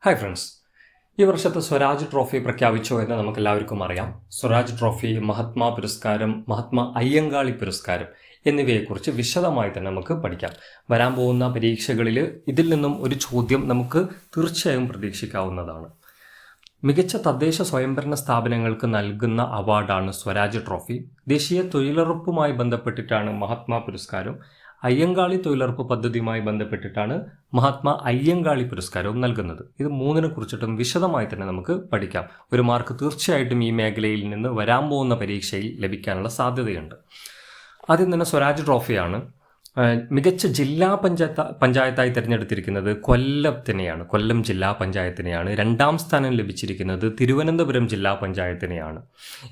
Hi friends, ഈ വർഷത്തെ Swaraj trophy പ്രഖ്യാപിച്ചോ എന്ന് നമുക്കെല്ലാവർക്കും അറിയാം. സ്വരാജ് ട്രോഫി, മഹാത്മാ പുരസ്കാരം, മഹാത്മാ അയ്യങ്കാളി പുരസ്കാരം എന്നിവയെക്കുറിച്ച് വിശദമായി തന്നെ നമുക്ക് പഠിക്കാം. വരാൻ പോകുന്ന പരീക്ഷകളിൽ ഇതിൽ നിന്നും ഒരു ചോദ്യം നമുക്ക് തീർച്ചയായും പ്രതീക്ഷിക്കാവുന്നതാണ്. മികച്ച തദ്ദേശ സ്വയംഭരണ സ്ഥാപനങ്ങൾക്ക് നൽകുന്ന അവാർഡാണ് സ്വരാജ് ട്രോഫി. ദേശീയ തൊഴിലുറപ്പുമായി ബന്ധപ്പെട്ടിട്ടാണ് മഹാത്മാ പുരസ്കാരം. അയ്യങ്കാളി തൊഴിലുറപ്പ് പദ്ധതിയുമായി ബന്ധപ്പെട്ടിട്ടാണ് മഹാത്മാ അയ്യങ്കാളി പുരസ്കാരവും നൽകുന്നത്. ഇത് മൂന്നിനെ കുറിച്ചിട്ടും വിശദമായി തന്നെ നമുക്ക് പഠിക്കാം. ഒരു മാർക്ക് തീർച്ചയായിട്ടും ഈ മേഖലയിൽ നിന്ന് വരാൻ പോകുന്ന പരീക്ഷയിൽ ലഭിക്കാനുള്ള സാധ്യതയുണ്ട്. ആദ്യം തന്നെ സ്വരാജ് ട്രോഫിയാണ്. മികച്ച ജില്ലാ പഞ്ചായത്തായി തിരഞ്ഞെടുത്തിരിക്കുന്നത് കൊല്ലത്തിനെയാണ്. കൊല്ലം ജില്ലാ പഞ്ചായത്തിനെയാണ്. രണ്ടാം സ്ഥാനം ലഭിച്ചിരിക്കുന്നത് തിരുവനന്തപുരം ജില്ലാ പഞ്ചായത്തിനെയാണ്.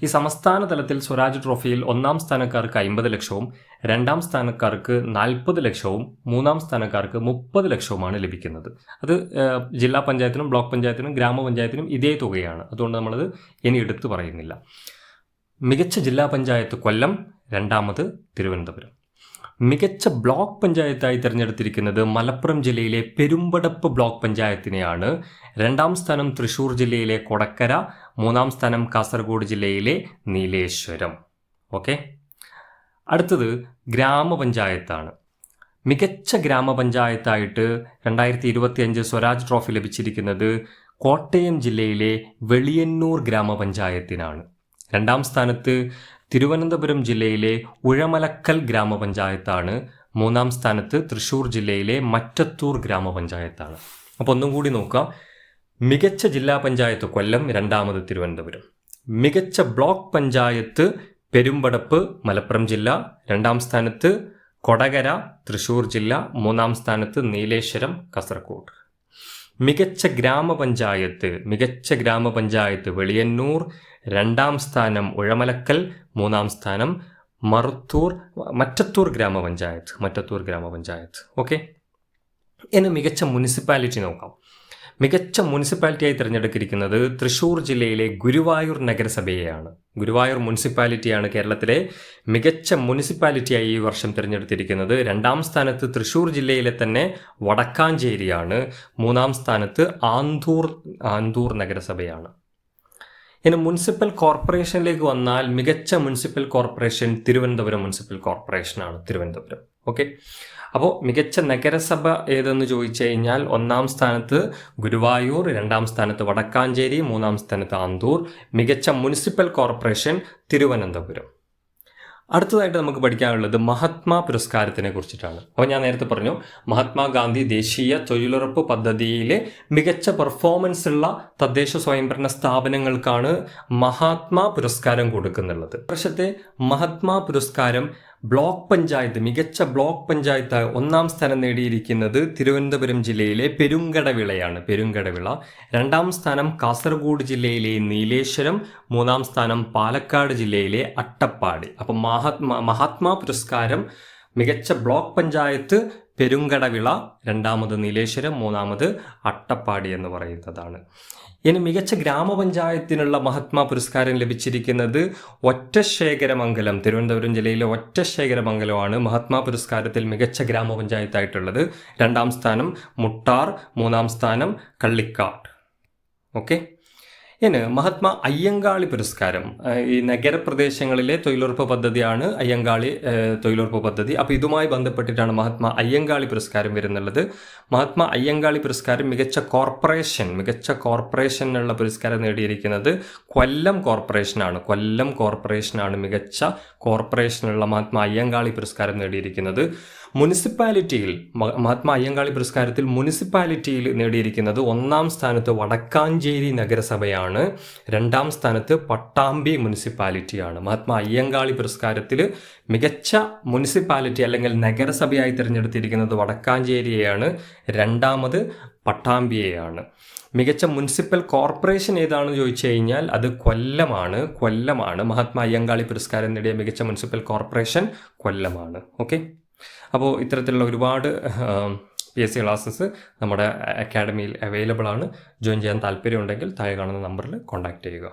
ഈ സംസ്ഥാന തലത്തിൽ സ്വരാജ് ട്രോഫിയിൽ ഒന്നാം സ്ഥാനക്കാർക്ക് 50 ലക്ഷവും രണ്ടാം സ്ഥാനക്കാർക്ക് 40 ലക്ഷവും മൂന്നാം സ്ഥാനക്കാർക്ക് 30 ലക്ഷവുമാണ് ലഭിക്കുന്നത്. അത് ജില്ലാ പഞ്ചായത്തിനും ബ്ലോക്ക് പഞ്ചായത്തിനും ഗ്രാമപഞ്ചായത്തിനും ഇതേ തുകയാണ്. അതുകൊണ്ട് നമ്മളത് ഇനി എടുത്തു പറയുന്നില്ല. മികച്ച ജില്ലാ പഞ്ചായത്ത് കൊല്ലം, രണ്ടാമത് തിരുവനന്തപുരം. മികച്ച ബ്ലോക്ക് പഞ്ചായത്തായി തിരഞ്ഞെടുത്തിരിക്കുന്നത് മലപ്പുറം ജില്ലയിലെ പെരുമ്പടപ്പ് ബ്ലോക്ക് പഞ്ചായത്തിനെയാണ്. രണ്ടാം സ്ഥാനം തൃശ്ശൂർ ജില്ലയിലെ കൊടക്കര, മൂന്നാം സ്ഥാനം കാസർഗോഡ് ജില്ലയിലെ നീലേശ്വരം. ഓക്കെ, അടുത്തത് ഗ്രാമപഞ്ചായത്താണ്. മികച്ച ഗ്രാമപഞ്ചായത്തായിട്ട് 2025 സ്വരാജ് ട്രോഫി ലഭിച്ചിരിക്കുന്നത് കോട്ടയം ജില്ലയിലെ വെളിയന്നൂർ ഗ്രാമപഞ്ചായത്തിനാണ്. രണ്ടാം സ്ഥാനത്ത് തിരുവനന്തപുരം ജില്ലയിലെ ഉഴമലക്കൽ ഗ്രാമപഞ്ചായത്താണ്. മൂന്നാം സ്ഥാനത്ത് തൃശ്ശൂർ ജില്ലയിലെ മറ്റത്തൂർ ഗ്രാമപഞ്ചായത്താണ്. അപ്പോൾ ഒന്നും കൂടി നോക്കാം. മികച്ച ജില്ലാ പഞ്ചായത്ത് കൊല്ലം, രണ്ടാമത് തിരുവനന്തപുരം. മികച്ച ബ്ലോക്ക് പഞ്ചായത്ത് പെരുമ്പടപ്പ്, മലപ്പുറം ജില്ല. രണ്ടാം സ്ഥാനത്ത് കൊടകര, തൃശ്ശൂർ ജില്ല. മൂന്നാം സ്ഥാനത്ത് നീലേശ്വരം, കാസർഗോഡ്. മികച്ച ഗ്രാമപഞ്ചായത്ത് വെളിയന്നൂർ. രണ്ടാം സ്ഥാനം ഉഴമലക്കൽ, മൂന്നാം സ്ഥാനം മറ്റത്തൂർ ഗ്രാമപഞ്ചായത്ത്. ഓക്കെ, ഇനി മികച്ച മുനിസിപ്പാലിറ്റി നോക്കാം. മികച്ച മുനിസിപ്പാലിറ്റിയായി തിരഞ്ഞെടുത്തിരിക്കുന്നത് തൃശ്ശൂർ ജില്ലയിലെ ഗുരുവായൂർ നഗരസഭയെയാണ്. ഗുരുവായൂർ മുനിസിപ്പാലിറ്റിയാണ് കേരളത്തിലെ മികച്ച മുനിസിപ്പാലിറ്റിയായി ഈ വർഷം തിരഞ്ഞെടുത്തിരിക്കുന്നത്. രണ്ടാം സ്ഥാനത്ത് തൃശ്ശൂർ ജില്ലയിലെ തന്നെ വടക്കാഞ്ചേരിയാണ്. മൂന്നാം സ്ഥാനത്ത് ആന്തൂർ നഗരസഭയാണ്. ഇനി മുനിസിപ്പൽ കോർപ്പറേഷനിലേക്ക് വന്നാൽ മികച്ച മുനിസിപ്പൽ കോർപ്പറേഷൻ തിരുവനന്തപുരം മുനിസിപ്പൽ കോർപ്പറേഷനാണ്. തിരുവനന്തപുരം. ഓക്കെ, അപ്പോൾ മികച്ച നഗരസഭ ഏതെന്ന് ചോദിച്ചു കഴിഞ്ഞാൽ ഒന്നാം സ്ഥാനത്ത് ഗുരുവായൂർ, രണ്ടാം സ്ഥാനത്ത് വടക്കാഞ്ചേരി, മൂന്നാം സ്ഥാനത്ത് ആന്തൂർ. മികച്ച മുനിസിപ്പൽ കോർപ്പറേഷൻ തിരുവനന്തപുരം. അടുത്തതായിട്ട് നമുക്ക് പഠിക്കാനുള്ളത് മഹാത്മാ പുരസ്കാരത്തിനെ കുറിച്ചിട്ടാണ്. അപ്പോൾ ഞാൻ നേരത്തെ പറഞ്ഞു, മഹാത്മാഗാന്ധി ദേശീയ തൊഴിലുറപ്പ് പദ്ധതിയിലെ മികച്ച പെർഫോമൻസ് ഉള്ള തദ്ദേശ സ്വയംഭരണ സ്ഥാപനങ്ങൾക്കാണ് മഹാത്മാ പുരസ്കാരം കൊടുക്കുന്നുള്ളത്. വർഷത്തെ മഹാത്മാ പുരസ്കാരം മികച്ച ബ്ലോക്ക് പഞ്ചായത്ത് ഒന്നാം സ്ഥാനം നേടിയിരിക്കുന്നത് തിരുവനന്തപുരം ജില്ലയിലെ പെരുങ്കടവിള. രണ്ടാം സ്ഥാനം കാസർഗോഡ് ജില്ലയിലെ നീലേശ്വരം. മൂന്നാം സ്ഥാനം പാലക്കാട് ജില്ലയിലെ അട്ടപ്പാടി. അപ്പം മഹാത്മാ പുരസ്കാരം മികച്ച ബ്ലോക്ക് പഞ്ചായത്ത് പെരുങ്കടവിള, രണ്ടാമത് നീലേശ്വരം, മൂന്നാമത് അട്ടപ്പാടി എന്ന് പറയുന്നതാണ്. ഇനി മികച്ച ഗ്രാമപഞ്ചായത്തിനുള്ള മഹാത്മാ പുരസ്കാരം ലഭിച്ചിരിക്കുന്നത് ഒറ്റശേഖരമംഗലം, തിരുവനന്തപുരം ജില്ലയിലെ ഒറ്റശേഖരമംഗലമാണ് മഹാത്മാ പുരസ്കാരത്തിൽ മികച്ച ഗ്രാമപഞ്ചായത്തായിട്ടുള്ളത്. രണ്ടാം സ്ഥാനം മുട്ടാർ, മൂന്നാം സ്ഥാനം കള്ളിക്കാട്. ഓക്കെ, ഇനി മഹാത്മാ അയ്യങ്കാളി പുരസ്കാരം. ഈ നഗരപ്രദേശങ്ങളിലെ തൊഴിലുറപ്പ് പദ്ധതിയാണ് അയ്യങ്കാളി തൊഴിലുറപ്പ് പദ്ധതി. അപ്പോൾ ഇതുമായി ബന്ധപ്പെട്ടിട്ടാണ് മഹാത്മാ അയ്യങ്കാളി പുരസ്കാരം വരുന്നുള്ളത്. മഹാത്മാ അയ്യങ്കാളി പുരസ്കാരം മികച്ച കോർപ്പറേഷനുള്ള പുരസ്കാരം നേടിയിരിക്കുന്നത് കൊല്ലം കോർപ്പറേഷനാണ് മികച്ച കോർപ്പറേഷനുള്ള മഹാത്മാ അയ്യങ്കാളി പുരസ്കാരം നേടിയിരിക്കുന്നത്. മുനിസിപ്പാലിറ്റിയിൽ മഹാത്മാ അയ്യങ്കാളി പുരസ്കാരത്തിൽ മുനിസിപ്പാലിറ്റിയിൽ നേടിയിരിക്കുന്നത് ഒന്നാം സ്ഥാനത്ത് വടക്കാഞ്ചേരി നഗരസഭയാണ്. രണ്ടാം സ്ഥാനത്ത് പട്ടാമ്പി മുനിസിപ്പാലിറ്റിയാണ്. മഹാത്മാ അയ്യങ്കാളി പുരസ്കാരത്തിൽ മികച്ച മുനിസിപ്പാലിറ്റി അല്ലെങ്കിൽ നഗരസഭയായി തിരഞ്ഞെടുത്തിരിക്കുന്നത് വടക്കാഞ്ചേരിയെയാണ്. രണ്ടാമത് പട്ടാമ്പിയെയാണ്. മികച്ച മുനിസിപ്പൽ കോർപ്പറേഷൻ ഏതാണെന്ന് ചോദിച്ചു കഴിഞ്ഞാൽ അത് കൊല്ലമാണ്. മഹാത്മാ അയ്യങ്കാളി പുരസ്കാരം നേടിയ മികച്ച മുനിസിപ്പൽ കോർപ്പറേഷൻ കൊല്ലമാണ്. ഓക്കെ, അപ്പോൾ ഇത്തരത്തിലുള്ള ഒരുപാട് PSC ക്ലാസ്സസ് നമ്മുടെ അക്കാഡമിയിൽ അവൈലബിൾ ആണ്. ജോയിൻ ചെയ്യാൻ താല്പര്യമുണ്ടെങ്കിൽ താഴെ കാണുന്ന നമ്പറിൽ കോൺടാക്റ്റ് ചെയ്യുക.